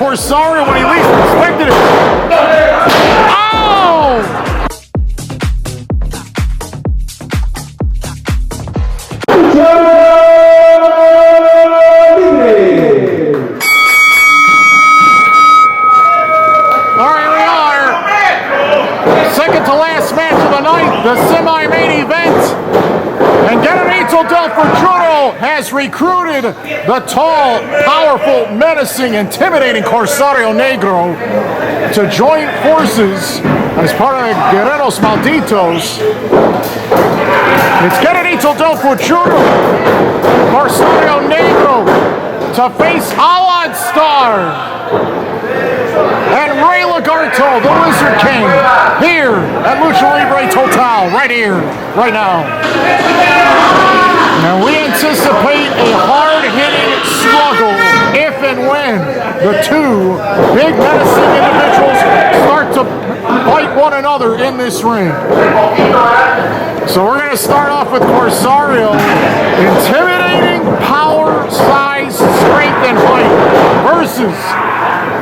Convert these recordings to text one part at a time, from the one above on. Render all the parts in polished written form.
Corsario when he least expected it. Oh! Second to last match of the night, the semi-main event. And Guerrerito del Futuro has recruited the tall, powerful, menacing, intimidating Corsario Negro to join forces as part of the Guerreros Malditos. It's Guerrerito del Futuro, Corsario Negro to face Alad Star and Lagarto, the Lizard King, here at Lucha Libre Total, right here, right now. Now we anticipate a hard-hitting struggle if and when the two big menacing individuals start to fight one another in this ring. So we're going to start off with Corsario, intimidating power, size, strength, and height, versus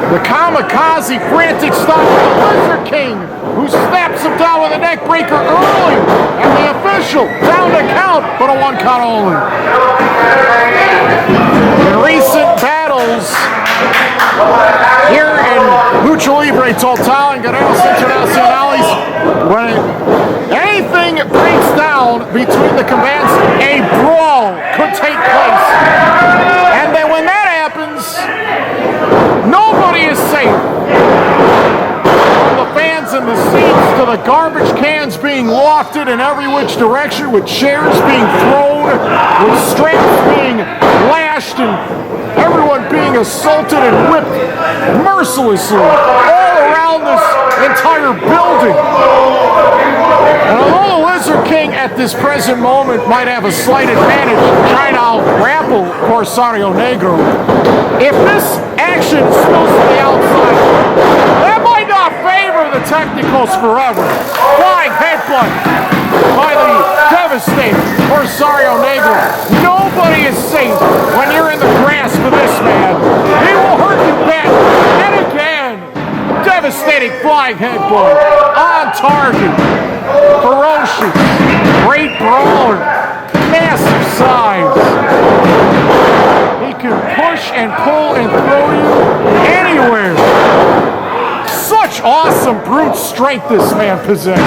the kamikaze frantic style of the Lizard King, who snaps him down with a neck breaker early, and the official down to count, but a 1 count only. In recent battles here in Lucha Libre Total and Guerreros Internacionales, when anything breaks down between the combatants, a brawl could take place. And then when that happens, nobody is safe. From the fans in the seats to the garbage cans being lofted in every which direction, with chairs being thrown, with straps being lashed, and everyone being assaulted and whipped mercilessly all around this entire building. And although the Lizard King at this present moment might have a slight advantage trying to out-grapple Corsario Negro, if this action spills to the outside, that might not favor the Technicals forever. Flying headbutt by the devastating Corsario Negro. Nobody is safe when you're in the grasp of this man. He will hurt you back and again. Devastating flying headbutt. On target. Ferocious. Great brawler. Massive size. He can push and pull and throw you anywhere. Such awesome brute strength this man possesses.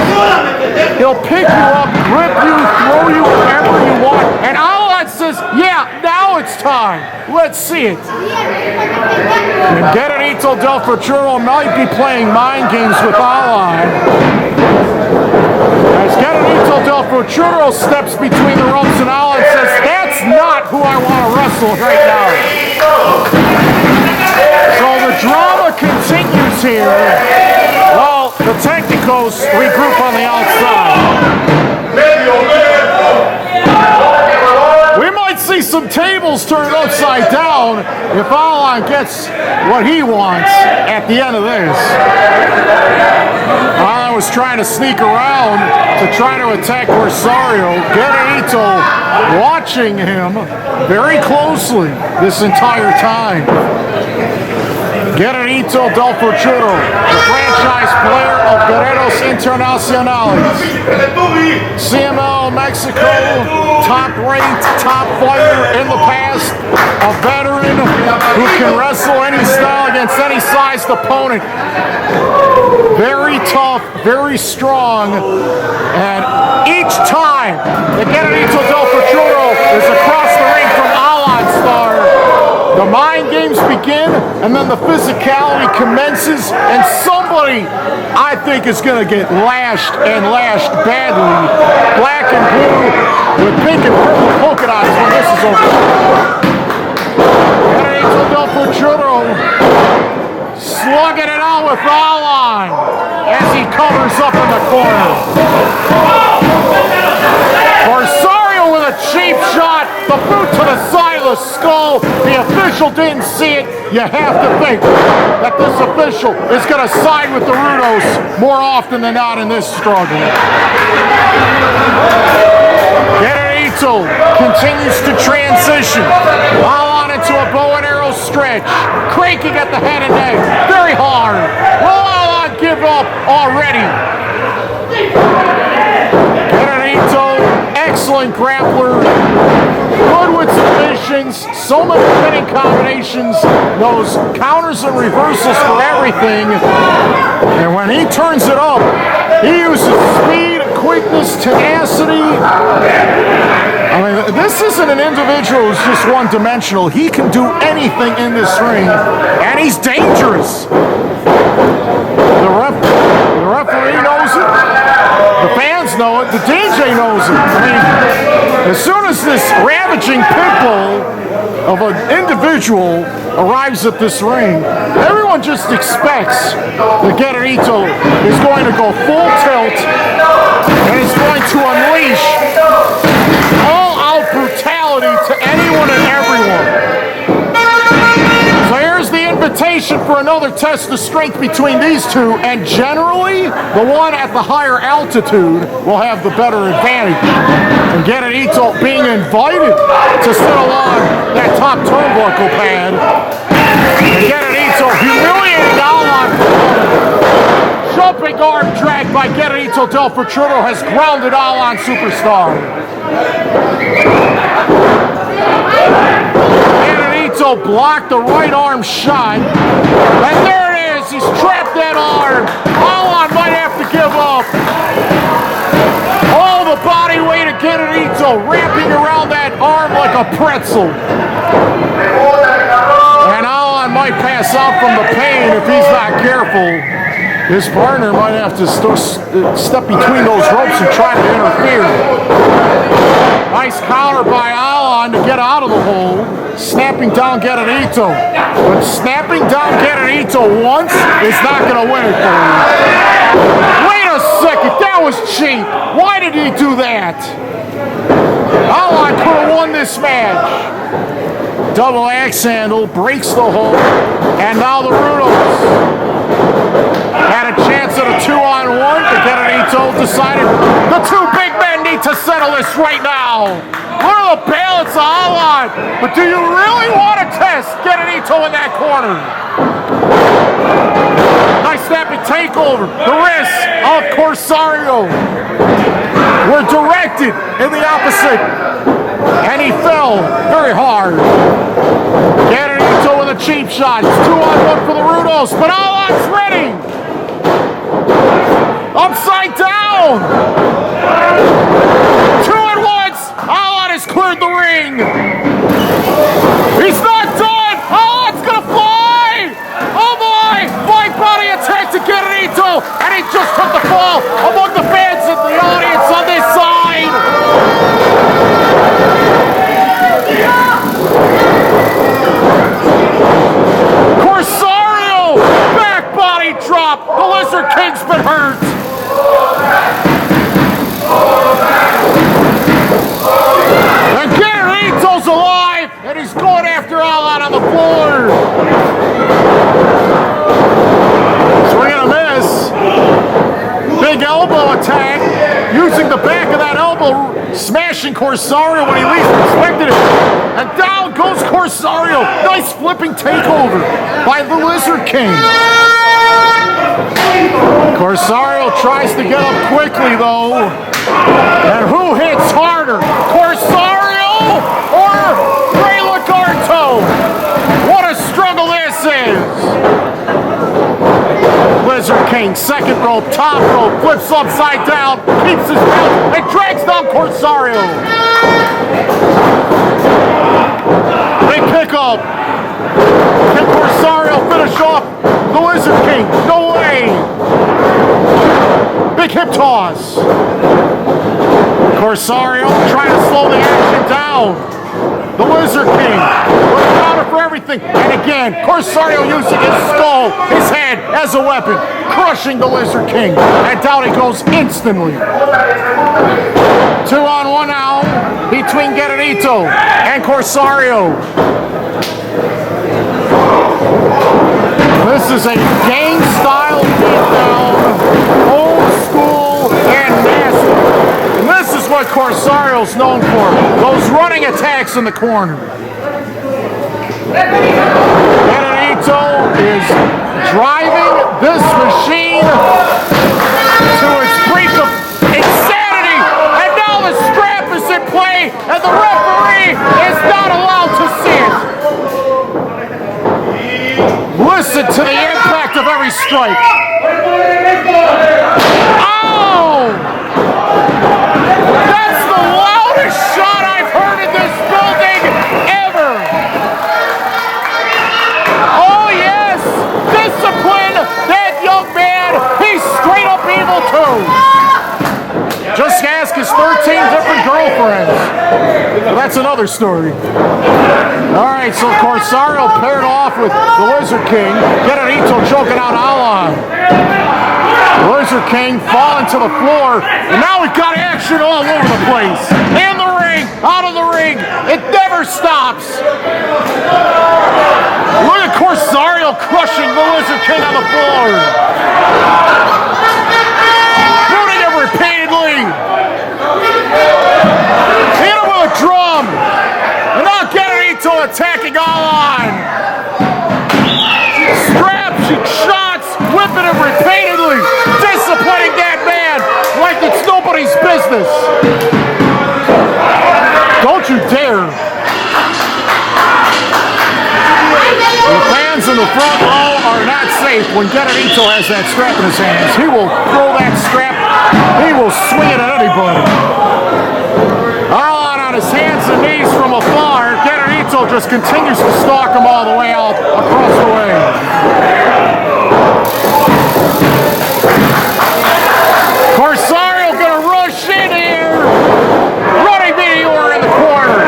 He'll pick you up, grip you, throw you wherever you want, and Alad says, yeah, now it's time. Let's see it. And Guerrerito del Futuro might be playing mind games with Alad. As Guerrerito del Futuro steps between the ropes and Alad says, that's not who I want to wrestle right now. So the drama continues here. Well, the Technicals regroup on the outside. We might see some tables turned upside down if Alad gets what he wants at the end of this. Alad was trying to sneak around to try to attack Corsario. Guerrerito watching him very closely this entire time. Guerrerito del Futuro, the franchise player of Guerreros Internacionales. CML Mexico, top-ranked, top fighter in the past, a veteran who can wrestle any style against any sized opponent. Very tough, very strong, and each time that Guerrerito del Futuro is across the ring from Alad Star, the mind games begin, and then the physicality commences, and somebody, I think, is going to get lashed and lashed badly. Black and blue with pink and purple polka dots when this is over. Guerrerito del Futuro slugging it out with Alad as he covers up in the corner. Corsario with a cheap shot, the boot to the side of the skull. The official didn't see it. You have to think that this official is going to side with the Rudos more often than not in this struggle. Guerrerito continues to transition. Alad into a bow and arrow strap. edge. Cranking at the head and neck. Very hard. Will Alon give up already? Guerrerito, excellent grappler. Good with submissions. So many pinning combinations. Knows counters and reversals for everything. And when he turns it up, he uses speed, quickness, tenacity. I mean, this isn't an individual who's just one-dimensional. He can do anything in this ring, and he's dangerous. The referee knows it. The fans know it. The DJ knows it. I mean, as soon as this ravaging pit bull of an individual arrives at this ring, everyone just expects that Guerrerito is going to go full tilt and is going to unleash all-out brutality to anyone and everyone. So here's the invitation for another test of strength between these two, and generally, the one at the higher altitude will have the better advantage. And Guerrerito being invited to sit along that top turnbuckle pad. And Guerrerito humiliating Alon. Jumping arm drag by Guerrerito del Futuro has grounded Alon Superstar. Guerrerito blocked the right arm shot. And there it is. He's trapped that arm. Alon might have to give up. All the body weight of Guerrerito wrapping around that arm like a pretzel. And Alon might pass out from the pain if he's not careful. His partner might have to step between those ropes and try to interfere. Nice counter by Alon to get out of the hole. Snapping down Guerrerito. But snapping down Guerrerito once is not going to win it for him. Wait a second, that was cheap. Why did he do that? Alon could have won this match. Double axe handle, breaks the hole, and now the Rudos had a chance at a 2-on-1, but Guerrerito decided the two big men need to settle this right now. Look at the balance of Alon, but do you really want to test Guerrerito in that corner? Nice snapping takeover. The wrists of Corsario were directed in the opposite, and he fell very hard. Guerrerito with a cheap shot. It's 2-on-1 for the Rudos, but Alon's ready. Upside down. 2-on-1s. Alon has cleared the ring. He's not done. Alon's gonna fly. Oh boy. Flying body attack to Guerrerito, and he just took the fall among the fans in the audience on this side. Corsario! Back body drop! The Lizard King's been hurt! And Guerrerito's alive! And he's going after Alon on the floor! Swing and a miss! Big elbow attack! Using the back of that elbow, smashing Corsario when he least expected it. And down goes Corsario. Nice flipping takeover by the Lizard King. Corsario tries to get up quickly, though. And who hits harder? Corsario or Lagarto? What a struggle this is. Lizard King, second rope, top rope, flips upside down, keeps his balance, and drags down Corsario. Big pickup. Can Corsario finish off the Lizard King? No way. Big hip toss. Corsario trying to slow the action down. The Lizard King with a counter for everything. And again, Corsario using his skull, his head as a weapon, crushing the Lizard King. And down he goes instantly. 2-on-1 now between Guerrerito and Corsario. This is a gang-style beatdown, old school and nasty. And this is what Corsario's known for, those running attacks in the corner. Lagarto is driving this machine to its brink of insanity, and now the strap is in play, and the referee is not allowed to see it. Listen to the impact of every strike. Oh! That's the loudest shot I've heard in this building ever. Oh yes, discipline that young man. He's straight up evil too. Just ask his 13 different girlfriends. But that's another story. All right, so Corsario paired off with the Lizard King. Guerrerito choking out Alon. Lizard King falling to the floor, and now we've got action all over the place. In the ring, out of the ring, it never stops. Look at Corsario crushing the Lizard King on the floor. Rooting him repeatedly. Hit him with a drum. And now Guerrerito attacking Alon. Straps and shots, whipping him repeatedly. Disciplining that man like it's nobody's business. Don't you dare. The fans in the front row are not safe when Guerrerito has that strap in his hands. He will throw that strap. He will swing it at anybody. Alon on his hands and knees from afar. Guerrerito just continues to stalk him all the way out across the way. Corsario gonna rush in here. Running meteor in the corner.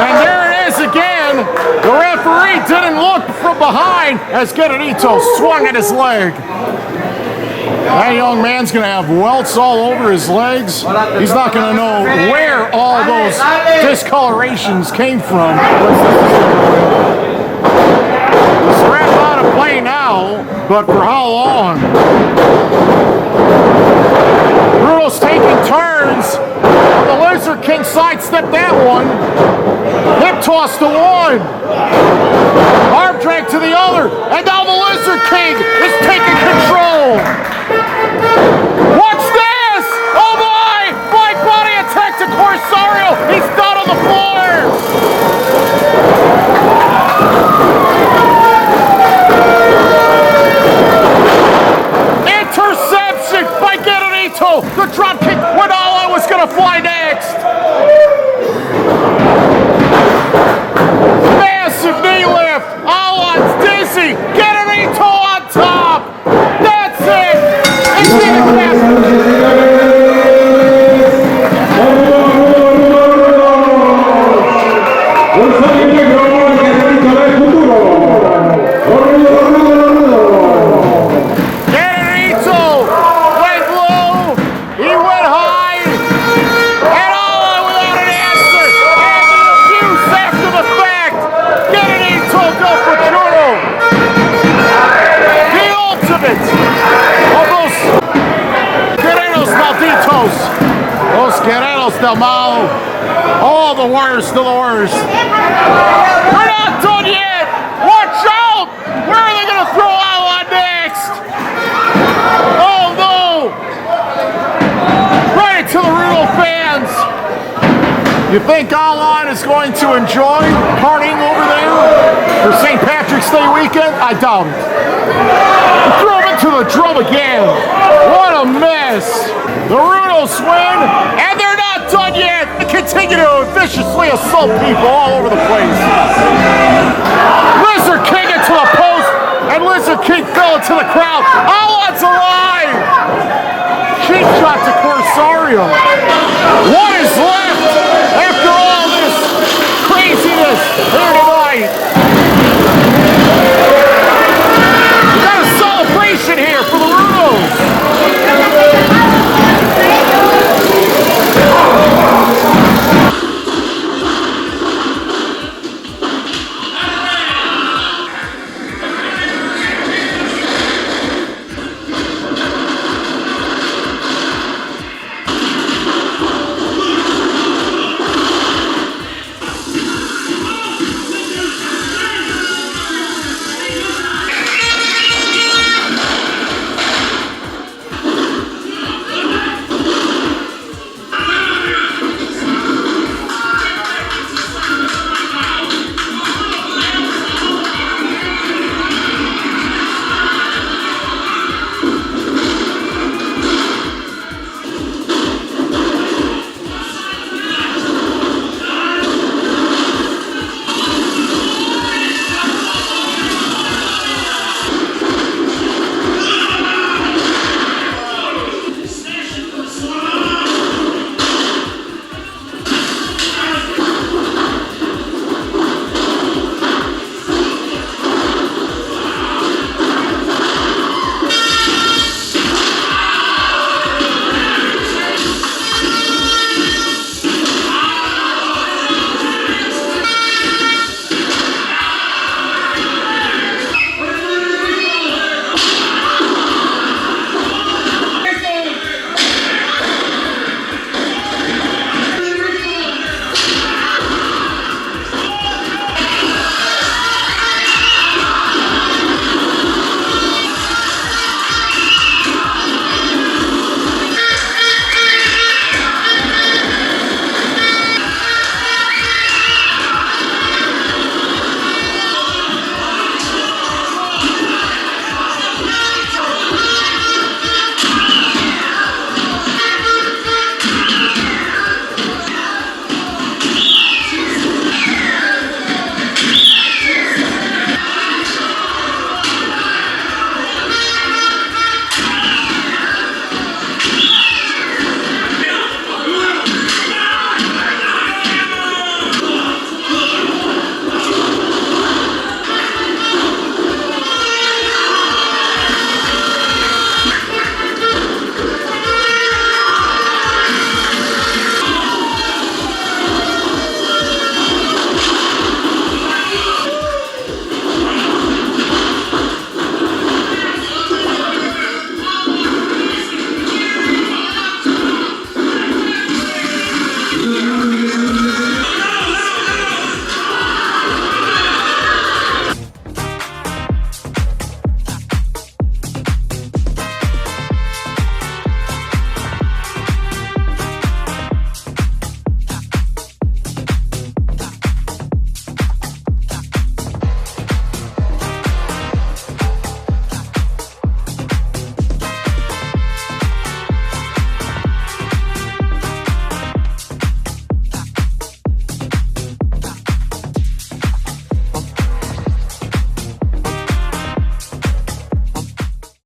And there it is again. The referee didn't look from behind as Guerrerito swung at his leg. That young man's going to have welts all over his legs. He's not going to know where all those discolorations came from. The strap out of play now, but for how long? Bruno's taking turns. The Lizard King sidestepped that one. Hip toss to one. Arm drag to the other. And now the Lizard King is taking control. Watch this! Oh my! Flying body attack to Corsario! He's down on the floor! Interception by Guerrerito! The drop kick when Alon was gonna fly next! Massive knee lift! Alon's dizzy! Guerrerito on top! That's it! Guerrerito went low, he went high, and Alon without an answer, and the abuse after the fact. Guerrerito go for Futuro. The ultimate of those Guerreros Malditos, those Guerreros del Mal, all the worst of the worst. We're not done yet! Watch out! Where are they going to throw Alon next? Oh no! Right into the Rudo fans! You think Alon is going to enjoy partying over there for St. Patrick's Day weekend? I doubt it. Throw him into the drum again. What a mess. The Rudos win, and they're not done yet. They continue to viciously assault people all over the place. Lizard King into the post, and Lizard King fell into the crowd.